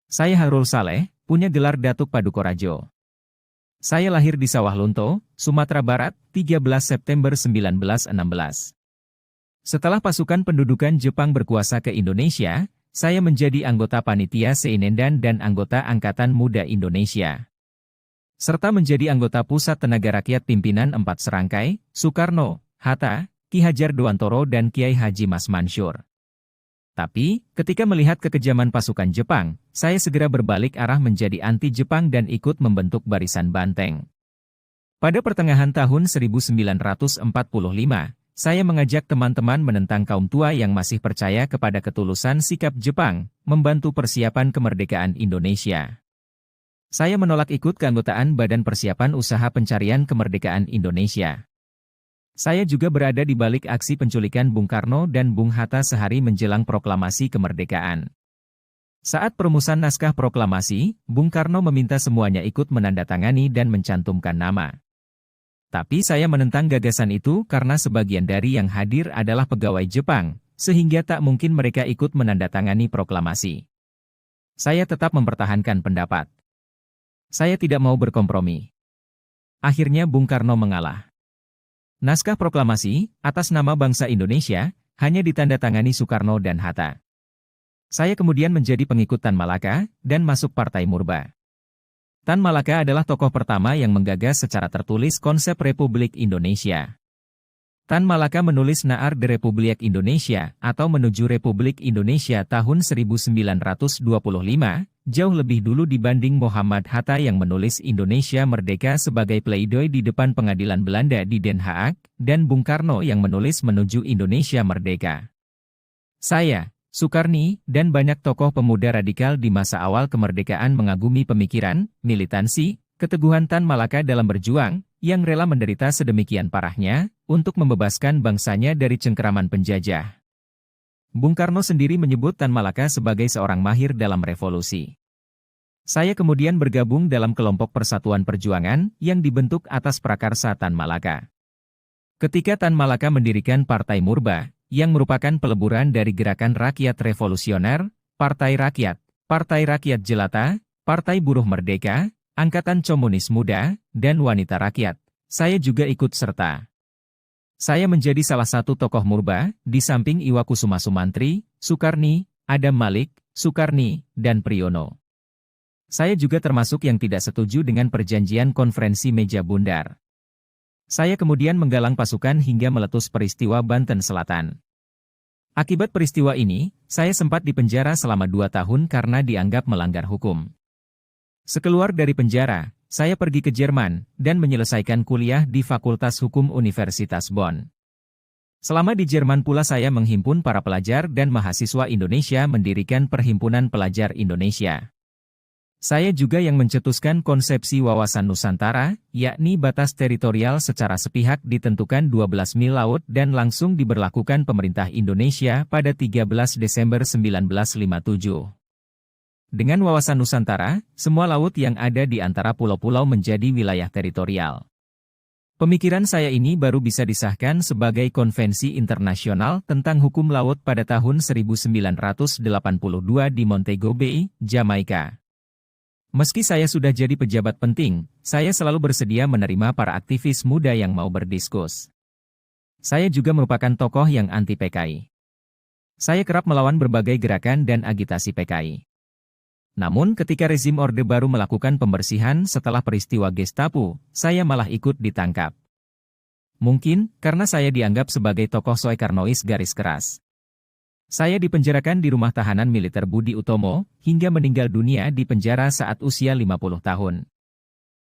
Saya Harul Saleh, punya gelar Datuk Padukorajo. Saya lahir di Sawah Lunto, Sumatera Barat, 13 September 1916. Setelah pasukan pendudukan Jepang berkuasa ke Indonesia, saya menjadi anggota Panitia Seinendan dan anggota Angkatan Muda Indonesia. Serta menjadi anggota Pusat Tenaga Rakyat pimpinan 4 serangkai, Soekarno, Hatta, Ki Hajar Dewantoro dan Kiai Haji Mas Mansur. Tapi, ketika melihat kekejaman pasukan Jepang, saya segera berbalik arah menjadi anti-Jepang dan ikut membentuk Barisan Banteng. Pada pertengahan tahun 1945, saya mengajak teman-teman menentang kaum tua yang masih percaya kepada ketulusan sikap Jepang, membantu persiapan kemerdekaan Indonesia. Saya menolak ikut keanggotaan Badan Persiapan Usaha Pencarian Kemerdekaan Indonesia. Saya juga berada di balik aksi penculikan Bung Karno dan Bung Hatta sehari menjelang proklamasi kemerdekaan. Saat perumusan naskah proklamasi, Bung Karno meminta semuanya ikut menandatangani dan mencantumkan nama. Tapi saya menentang gagasan itu karena sebagian dari yang hadir adalah pegawai Jepang, sehingga tak mungkin mereka ikut menandatangani proklamasi. Saya tetap mempertahankan pendapat. Saya tidak mau berkompromi. Akhirnya Bung Karno mengalah. Naskah proklamasi, atas nama bangsa Indonesia, hanya ditandatangani Soekarno dan Hatta. Saya kemudian menjadi pengikut Tan Malaka, dan masuk Partai Murba. Tan Malaka adalah tokoh pertama yang menggagas secara tertulis konsep Republik Indonesia. Tan Malaka menulis Naar de Republiek Indonesia, atau Menuju Republik Indonesia tahun 1925, jauh lebih dulu dibanding Muhammad Hatta yang menulis Indonesia Merdeka sebagai pleidoy di depan pengadilan Belanda di Den Haag, dan Bung Karno yang menulis Menuju Indonesia Merdeka. Saya, Soekarni, dan banyak tokoh pemuda radikal di masa awal kemerdekaan mengagumi pemikiran, militansi, keteguhan Tan Malaka dalam berjuang, yang rela menderita sedemikian parahnya, untuk membebaskan bangsanya dari cengkeraman penjajah. Bung Karno sendiri menyebut Tan Malaka sebagai seorang mahir dalam revolusi. Saya kemudian bergabung dalam kelompok Persatuan Perjuangan, yang dibentuk atas prakarsa Tan Malaka. Ketika Tan Malaka mendirikan Partai Murba, yang merupakan peleburan dari Gerakan Rakyat Revolusioner, Partai Rakyat Jelata, Partai Buruh Merdeka, Angkatan Komunis Muda, dan Wanita Rakyat, saya juga ikut serta. Saya menjadi salah satu tokoh Murba, di samping Iwakusuma Sumantri, Soekarni, Adam Malik, Soekarni, dan Priyono. Saya juga termasuk yang tidak setuju dengan perjanjian konferensi meja bundar. Saya kemudian menggalang pasukan hingga meletus peristiwa Banten Selatan. Akibat peristiwa ini, saya sempat dipenjara selama 2 tahun karena dianggap melanggar hukum. Sekeluar dari penjara, saya pergi ke Jerman, dan menyelesaikan kuliah di Fakultas Hukum Universitas Bonn. Selama di Jerman pula saya menghimpun para pelajar dan mahasiswa Indonesia mendirikan Perhimpunan Pelajar Indonesia. Saya juga yang mencetuskan konsepsi wawasan Nusantara, yakni batas teritorial secara sepihak ditentukan 12 mil laut dan langsung diberlakukan pemerintah Indonesia pada 13 Desember 1957. Dengan wawasan Nusantara, semua laut yang ada di antara pulau-pulau menjadi wilayah teritorial. Pemikiran saya ini baru bisa disahkan sebagai konvensi internasional tentang hukum laut pada tahun 1982 di Montego Bay, Jamaika. Meski saya sudah jadi pejabat penting, saya selalu bersedia menerima para aktivis muda yang mau berdiskus. Saya juga merupakan tokoh yang anti PKI. Saya kerap melawan berbagai gerakan dan agitasi PKI. Namun ketika rezim Orde Baru melakukan pembersihan setelah peristiwa Gestapo, saya malah ikut ditangkap. Mungkin karena saya dianggap sebagai tokoh Soekarnois garis keras. Saya dipenjarakan di rumah tahanan militer Budi Utomo, hingga meninggal dunia di penjara saat usia 50 tahun.